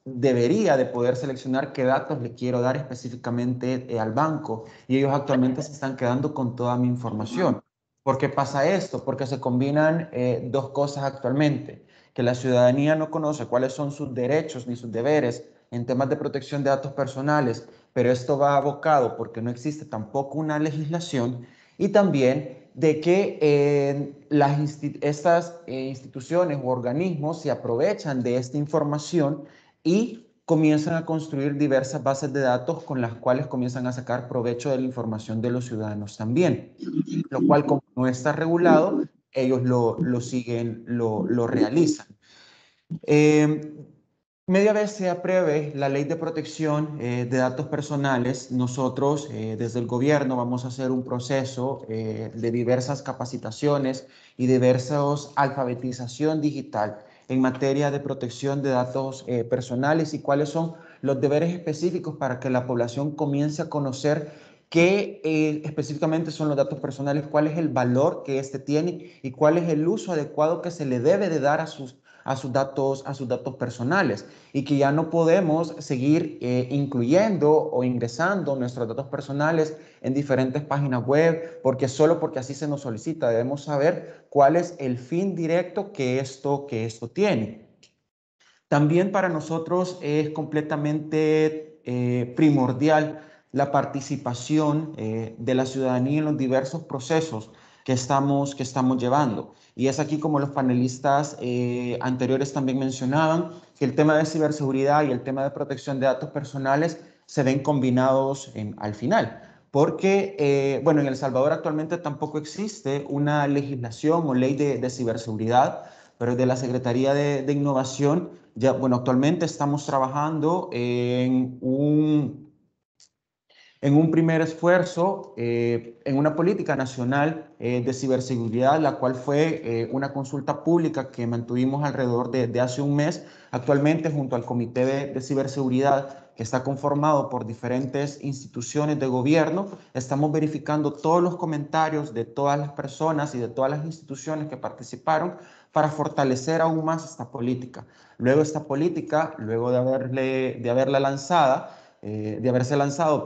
Debería de poder seleccionar qué datos le quiero dar específicamente al banco, y ellos actualmente se están quedando con toda mi información. ¿Por qué pasa esto? Porque se combinan dos cosas actualmente: que la ciudadanía no conoce cuáles son sus derechos ni sus deberes en temas de protección de datos personales, pero esto va abocado porque no existe tampoco una legislación, y también de que estas instituciones u organismos se aprovechan de esta información y comienzan a construir diversas bases de datos con las cuales comienzan a sacar provecho de la información de los ciudadanos también, lo cual, como no está regulado, ellos lo siguen, lo realizan. Media vez se apruebe la ley de protección de datos personales, nosotros desde el gobierno vamos a hacer un proceso de diversas capacitaciones y diversas alfabetización digital en materia de protección de datos personales, y cuáles son los deberes específicos para que la población comience a conocer qué específicamente son los datos personales, cuál es el valor que éste tiene y cuál es el uso adecuado que se le debe de dar a sus datos personales, y que ya no podemos seguir incluyendo o ingresando nuestros datos personales en diferentes páginas web solo porque así se nos solicita. Debemos saber cuál es el fin directo que esto tiene. También para nosotros es completamente primordial la participación de la ciudadanía en los diversos procesos que estamos llevando. Y es aquí, como los panelistas anteriores también mencionaban, que el tema de ciberseguridad y el tema de protección de datos personales se ven combinados al final. Porque, bueno, en El Salvador actualmente tampoco existe una legislación o ley de ciberseguridad, pero de la Secretaría de Innovación, ya, bueno, actualmente estamos trabajando en un primer esfuerzo en una política nacional de ciberseguridad, la cual fue una consulta pública que mantuvimos alrededor de hace un mes. Actualmente, junto al Comité de Ciberseguridad, que está conformado por diferentes instituciones de gobierno, estamos verificando todos los comentarios de todas las personas y de todas las instituciones que participaron para fortalecer aún más esta política. Luego esta política, luego de haberse lanzado,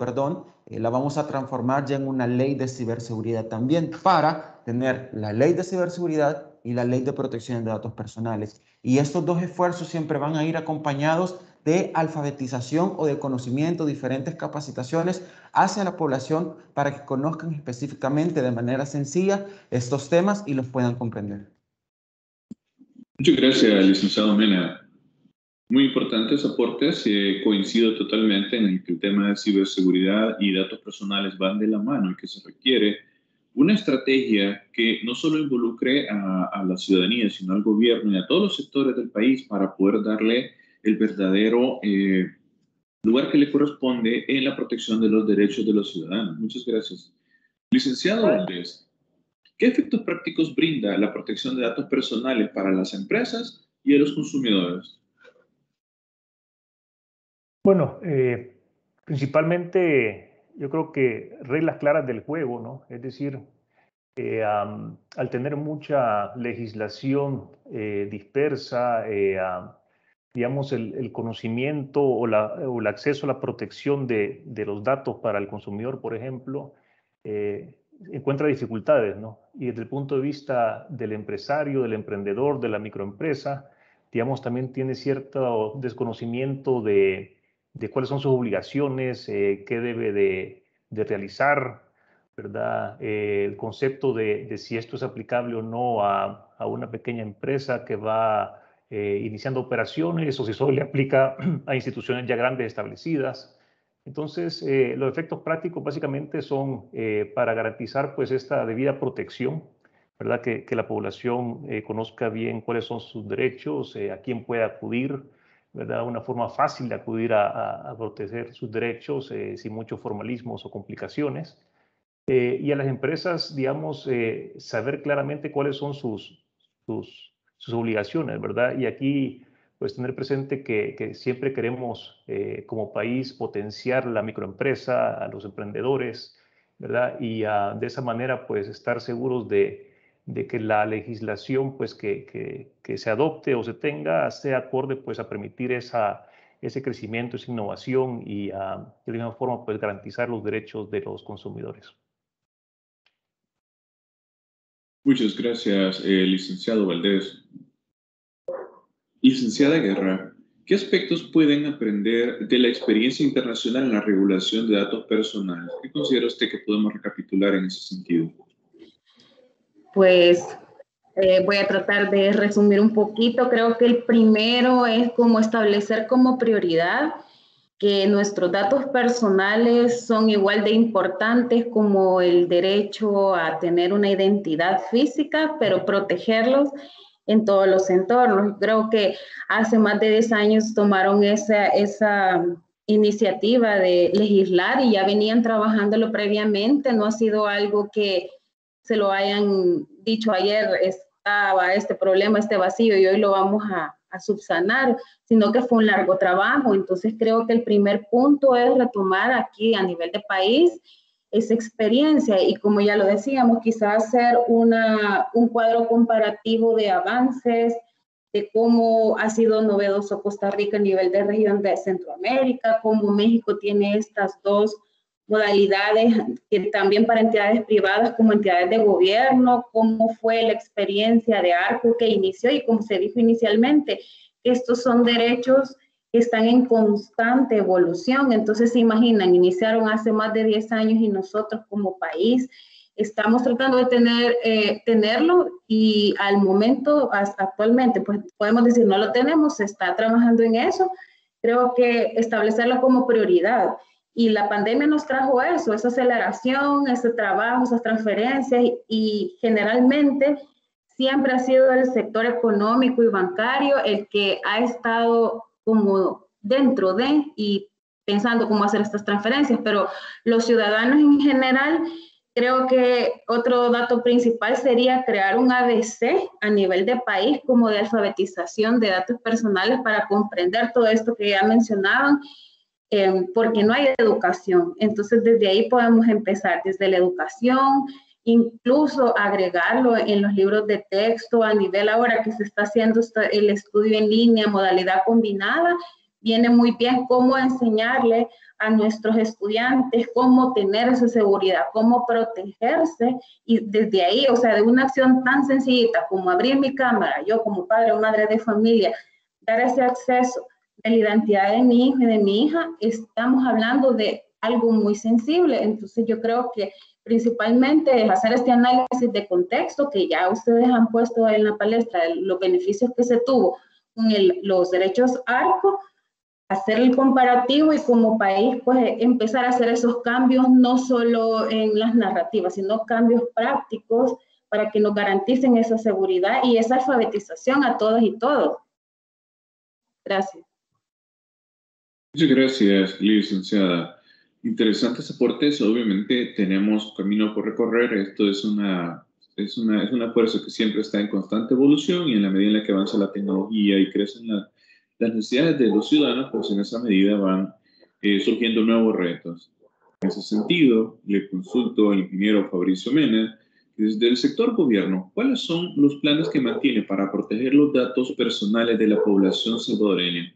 la vamos a transformar ya en una ley de ciberseguridad también, para tener la ley de ciberseguridad y la ley de protección de datos personales. Y estos dos esfuerzos siempre van a ir acompañados de alfabetización o de conocimiento, diferentes capacitaciones hacia la población para que conozcan específicamente de manera sencilla estos temas y los puedan comprender. Muchas gracias, licenciado Mena. Muy importantes aportes. Coincido totalmente en que el tema de ciberseguridad y datos personales van de la mano y que se requiere una estrategia que no solo involucre a la ciudadanía, sino al gobierno y a todos los sectores del país para poder darle el verdadero lugar que le corresponde en la protección de los derechos de los ciudadanos. Muchas gracias. Licenciado Valdés, ¿qué efectos prácticos brinda la protección de datos personales para las empresas y a los consumidores? Bueno, principalmente yo creo que reglas claras del juego, ¿no? Es decir, al tener mucha legislación dispersa, digamos, el conocimiento o el acceso a la protección de los datos para el consumidor, por ejemplo, encuentra dificultades, ¿no? Y desde el punto de vista del empresario, del emprendedor, de la microempresa, digamos, también tiene cierto desconocimiento de cuáles son sus obligaciones, qué debe de realizar, ¿verdad? El concepto de si esto es aplicable o no a una pequeña empresa que va iniciando operaciones o si solo le aplica a instituciones ya grandes establecidas. Entonces, los efectos prácticos básicamente son para garantizar pues esta debida protección, ¿verdad? Que la población conozca bien cuáles son sus derechos, a quién puede acudir, ¿verdad? Una forma fácil de acudir a proteger sus derechos sin muchos formalismos o complicaciones. Y a las empresas, digamos, saber claramente cuáles son sus obligaciones, ¿verdad? Y aquí, pues, tener presente que siempre queremos, como país, potenciar la microempresa, a los emprendedores, ¿verdad? Y de esa manera, pues, estar seguros de que la legislación, pues, que se adopte o se tenga, sea acorde, pues, a permitir ese crecimiento, esa innovación y de la misma forma, pues, garantizar los derechos de los consumidores. Muchas gracias, licenciado Valdés. Licenciada Guerra, ¿qué aspectos pueden aprender de la experiencia internacional en la regulación de datos personales? ¿Qué considera usted que podemos recapitular en ese sentido? Pues voy a tratar de resumir un poquito. Creo que el primero es como establecer como prioridad que nuestros datos personales son igual de importantes como el derecho a tener una identidad física, pero protegerlos en todos los entornos. Creo que hace más de 10 años tomaron esa iniciativa de legislar y ya venían trabajándolo previamente. No ha sido algo que se lo hayan dicho ayer, estaba este problema, este vacío y hoy lo vamos a subsanar, sino que fue un largo trabajo. Entonces creo que el primer punto es retomar aquí a nivel de país esa experiencia y, como ya lo decíamos, quizás hacer un cuadro comparativo de avances, de cómo ha sido novedoso Costa Rica a nivel de región de Centroamérica, cómo México tiene estas dos modalidades, que también para entidades privadas como entidades de gobierno, cómo fue la experiencia de ARCO que inició y como se dijo inicialmente, estos son derechos que están en constante evolución. Entonces, se imaginan, iniciaron hace más de 10 años y nosotros como país estamos tratando de tenerlo y al momento, actualmente, pues podemos decir no lo tenemos, se está trabajando en eso. Creo que establecerlo como prioridad. Y la pandemia nos trajo eso, esa aceleración, ese trabajo, esas transferencias y generalmente siempre ha sido el sector económico y bancario el que ha estado como dentro de y pensando cómo hacer estas transferencias, pero los ciudadanos en general, creo que otro dato principal sería crear un ABC a nivel de país como de alfabetización de datos personales para comprender todo esto que ya mencionaban. Porque no hay educación. Entonces, desde ahí podemos empezar, desde la educación, incluso agregarlo en los libros de texto a nivel ahora que se está haciendo el estudio en línea, modalidad combinada, viene muy bien cómo enseñarle a nuestros estudiantes cómo tener esa seguridad, cómo protegerse y desde ahí, o sea, de una acción tan sencillita como abrir mi cámara, yo como padre o madre de familia, dar ese acceso de la identidad de mi hijo y de mi hija, estamos hablando de algo muy sensible. Entonces yo creo que principalmente es hacer este análisis de contexto que ya ustedes han puesto en la palestra, los beneficios que se tuvo con los derechos ARCO, hacer el comparativo y como país pues empezar a hacer esos cambios no solo en las narrativas, sino cambios prácticos para que nos garanticen esa seguridad y esa alfabetización a todas y todos. Gracias. Muchas gracias, licenciada. Interesantes aportes. Obviamente tenemos camino por recorrer. Esto es una fuerza que siempre está en constante evolución y en la medida en la que avanza la tecnología y crecen las necesidades de los ciudadanos, pues en esa medida van surgiendo nuevos retos. En ese sentido, le consulto al ingeniero Fabricio Mena, que desde el sector gobierno, ¿cuáles son los planes que mantiene para proteger los datos personales de la población salvadoreña?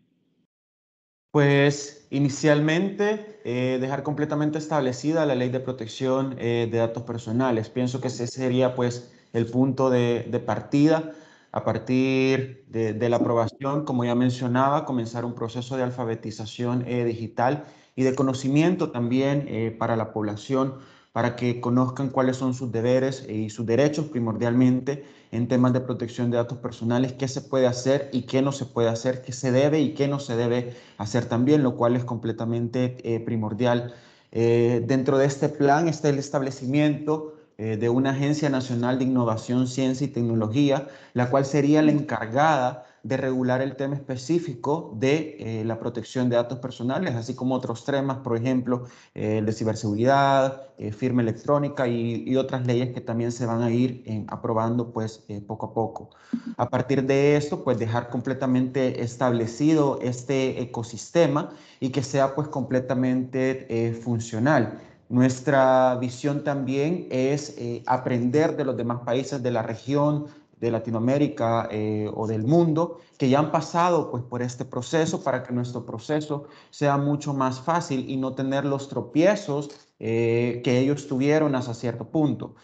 Pues inicialmente dejar completamente establecida la ley de protección de datos personales. Pienso que ese sería pues el punto de partida. A partir de la aprobación, como ya mencionaba, comenzar un proceso de alfabetización digital y de conocimiento también para la población, para que conozcan cuáles son sus deberes y sus derechos primordialmente en temas de protección de datos personales, qué se puede hacer y qué no se puede hacer, qué se debe y qué no se debe hacer también, lo cual es completamente primordial. Dentro de este plan está el establecimiento de una Agencia Nacional de Innovación, Ciencia y Tecnología, la cual sería la encargada de regular el tema específico de la protección de datos personales, así como otros temas, por ejemplo, el de ciberseguridad, firma electrónica y otras leyes que también se van a ir aprobando pues poco a poco. A partir de esto, pues dejar completamente establecido este ecosistema y que sea pues completamente funcional. Nuestra visión también es aprender de los demás países de la región, de Latinoamérica o del mundo que ya han pasado pues por este proceso para que nuestro proceso sea mucho más fácil y no tener los tropiezos que ellos tuvieron hasta cierto punto.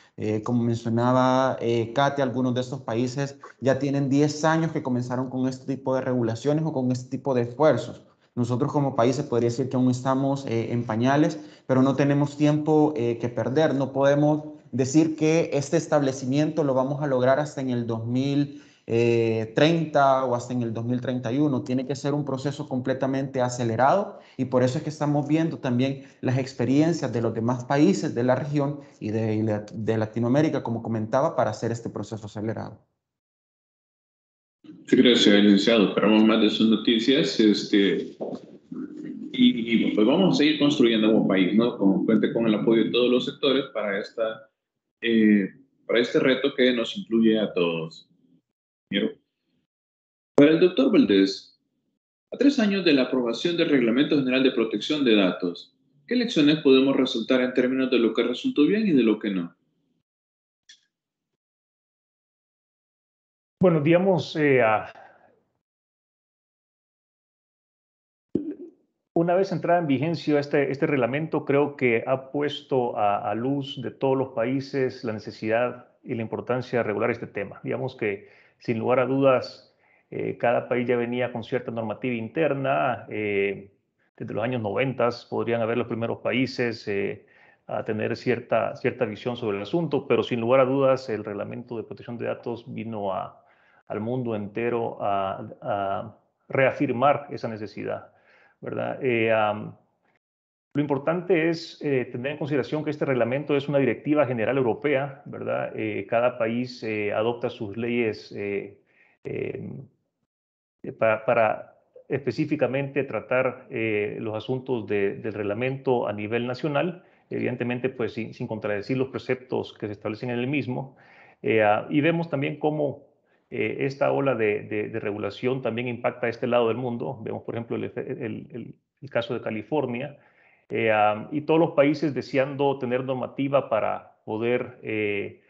Como mencionaba Katia, algunos de estos países ya tienen 10 años que comenzaron con este tipo de regulaciones o con este tipo de esfuerzos. Nosotros como país se podría decir que aún estamos en pañales, pero no tenemos tiempo que perder. No podemos decir que este establecimiento lo vamos a lograr hasta en el 2030 o hasta en el 2031. Tiene que ser un proceso completamente acelerado y por eso es que estamos viendo también las experiencias de los demás países de la región y de Latinoamérica, como comentaba, para hacer este proceso acelerado. Muchas gracias, licenciado. Esperamos más de sus noticias. Pues vamos a seguir construyendo como país, ¿no? Cuente con el apoyo de todos los sectores para este reto que nos incluye a todos. Para el doctor Valdés, a 3 años de la aprobación del Reglamento General de Protección de Datos, ¿qué lecciones podemos resaltar en términos de lo que resultó bien y de lo que no? Bueno, digamos, una vez entrada en vigencia este reglamento, creo que ha puesto a luz de todos los países la necesidad y la importancia de regular este tema. Digamos que, sin lugar a dudas, cada país ya venía con cierta normativa interna. Desde los años 90 podrían haber los primeros países a tener cierta visión sobre el asunto, pero sin lugar a dudas el reglamento de protección de datos vino al mundo entero a reafirmar esa necesidad, ¿verdad? Lo importante es tener en consideración que este reglamento es una directiva general europea, ¿verdad? Cada país adopta sus leyes para específicamente tratar los asuntos del reglamento a nivel nacional, evidentemente pues sin contradecir los preceptos que se establecen en el mismo. Y vemos también cómo esta ola de regulación también impacta a este lado del mundo. Vemos, por ejemplo, el caso de California, y todos los países deseando tener normativa para poder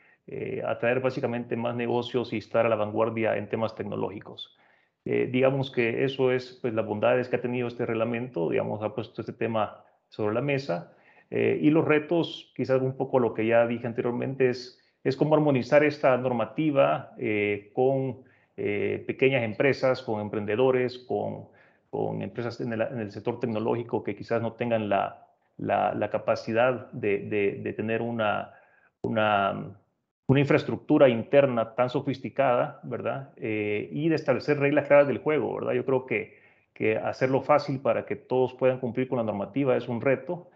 atraer básicamente más negocios y estar a la vanguardia en temas tecnológicos. Digamos que eso es pues, las bondades que ha tenido este reglamento, digamos, ha puesto este tema sobre la mesa. Y los retos, quizás un poco lo que ya dije anteriormente, es cómo armonizar esta normativa con pequeñas empresas, con emprendedores, con empresas en el sector tecnológico que quizás no tengan la capacidad de tener una infraestructura interna tan sofisticada, ¿verdad? Y de establecer reglas claras del juego, ¿verdad? Yo creo que hacerlo fácil para que todos puedan cumplir con la normativa es un reto.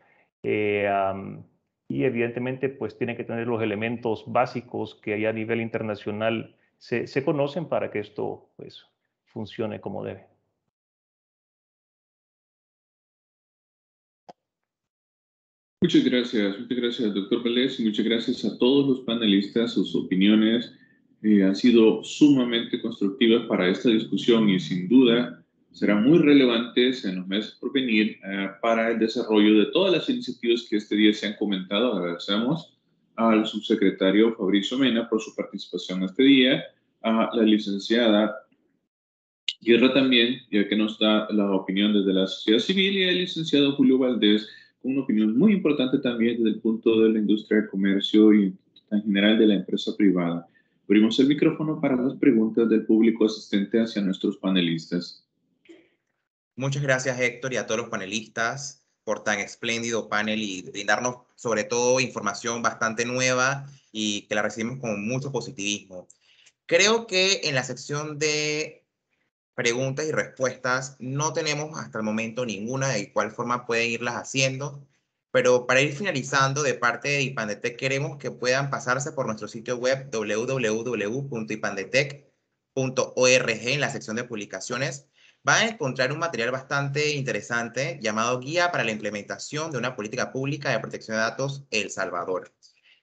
Y evidentemente, pues tienen que tener los elementos básicos que ya a nivel internacional se conocen para que esto, pues, funcione como debe. Muchas gracias, doctor Valdés, y muchas gracias a todos los panelistas. Sus opiniones han sido sumamente constructivas para esta discusión y sin duda serán muy relevantes en los meses por venir para el desarrollo de todas las iniciativas que este día se han comentado. Agradecemos al subsecretario Fabricio Mena por su participación este día, a la licenciada Guerra también, ya que nos da la opinión desde la sociedad civil, y al licenciado Julio Valdés, con una opinión muy importante también desde el punto de la industria del comercio y en general de la empresa privada. Abrimos el micrófono para las preguntas del público asistente hacia nuestros panelistas. Muchas gracias, Héctor, y a todos los panelistas por tan espléndido panel y brindarnos sobre todo información bastante nueva y que la recibimos con mucho positivismo. Creo que en la sección de preguntas y respuestas no tenemos hasta el momento ninguna de igual forma pueden irlas haciendo, pero para ir finalizando de parte de Ipandetec queremos que puedan pasarse por nuestro sitio web www.ipandetec.org en la sección de publicaciones. Van a encontrar un material bastante interesante llamado Guía para la implementación de una política pública de protección de datos El Salvador,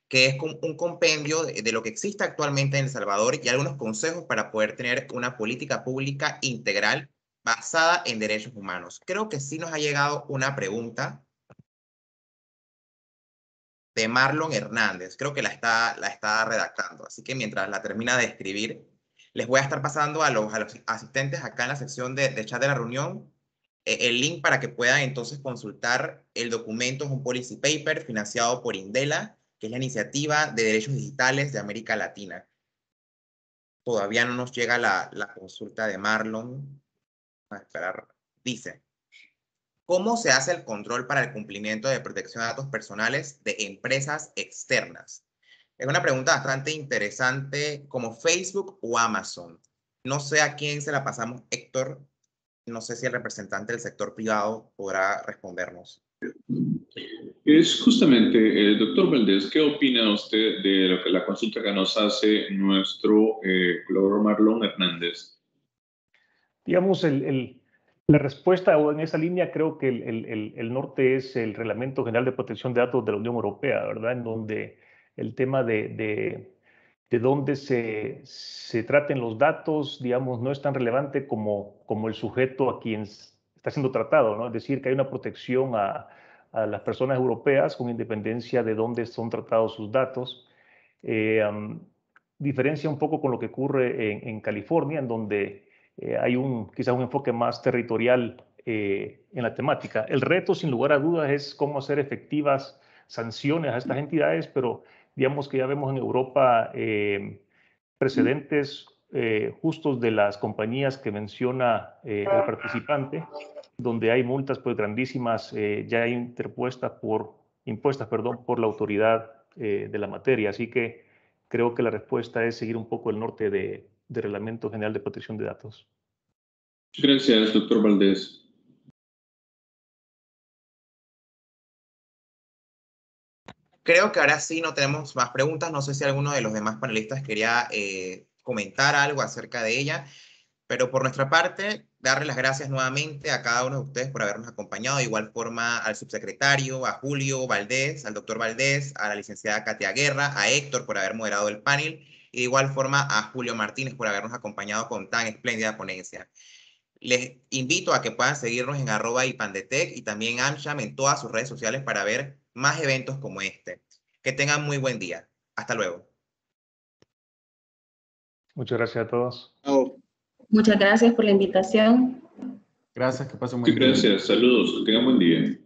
que es un compendio de lo que existe actualmente en El Salvador y algunos consejos para poder tener una política pública integral basada en derechos humanos. Creo que sí nos ha llegado una pregunta de Marlon Hernández. Creo que la está redactando. Así que mientras la termina de escribir, les voy a estar pasando a los asistentes acá en la sección de chat de la reunión el link para que puedan entonces consultar el documento. Es un policy paper financiado por Indela, que es la iniciativa de derechos digitales de América Latina. Todavía no nos llega la consulta de Marlon. A esperar. Dice, ¿cómo se hace el control para el cumplimiento de protección de datos personales de empresas externas? Es una pregunta bastante interesante, como Facebook o Amazon. No sé a quién se la pasamos, Héctor. No sé si el representante del sector privado podrá respondernos. Es justamente, doctor Valdés, ¿qué opina usted de lo que la consulta que nos hace nuestro colaborador Marlon Hernández? Digamos, la respuesta en esa línea creo que el norte es el Reglamento General de Protección de Datos de la Unión Europea, ¿verdad? En donde el tema de dónde se traten los datos, digamos, no es tan relevante como el sujeto a quien está siendo tratado, ¿no? Es decir, que hay una protección a las personas europeas con independencia de dónde son tratados sus datos. Diferencia un poco con lo que ocurre en California, en donde hay quizás un enfoque más territorial en la temática. El reto, sin lugar a dudas, es cómo hacer efectivas sanciones a estas entidades, pero digamos que ya vemos en Europa precedentes justos de las compañías que menciona el participante, donde hay multas pues grandísimas ya impuestas por la autoridad de la materia. Así que creo que la respuesta es seguir un poco el norte del Reglamento General de Protección de Datos. Gracias, doctor Valdés. Creo que ahora sí no tenemos más preguntas. No sé si alguno de los demás panelistas quería comentar algo acerca de ella, pero por nuestra parte, darle las gracias nuevamente a cada uno de ustedes por habernos acompañado. De igual forma al subsecretario, a Julio Valdés, al doctor Valdés, a la licenciada Katia Guerra, a Héctor por haber moderado el panel, y de igual forma a Julio Martínez por habernos acompañado con tan espléndida ponencia. Les invito a que puedan seguirnos en @ipandetec y también AmCham en todas sus redes sociales para ver más eventos como este. Que tengan muy buen día. Hasta luego. Muchas gracias a todos. Oh. Muchas gracias por la invitación. Gracias, que pasen un buen día. Gracias, saludos, que tengan buen día.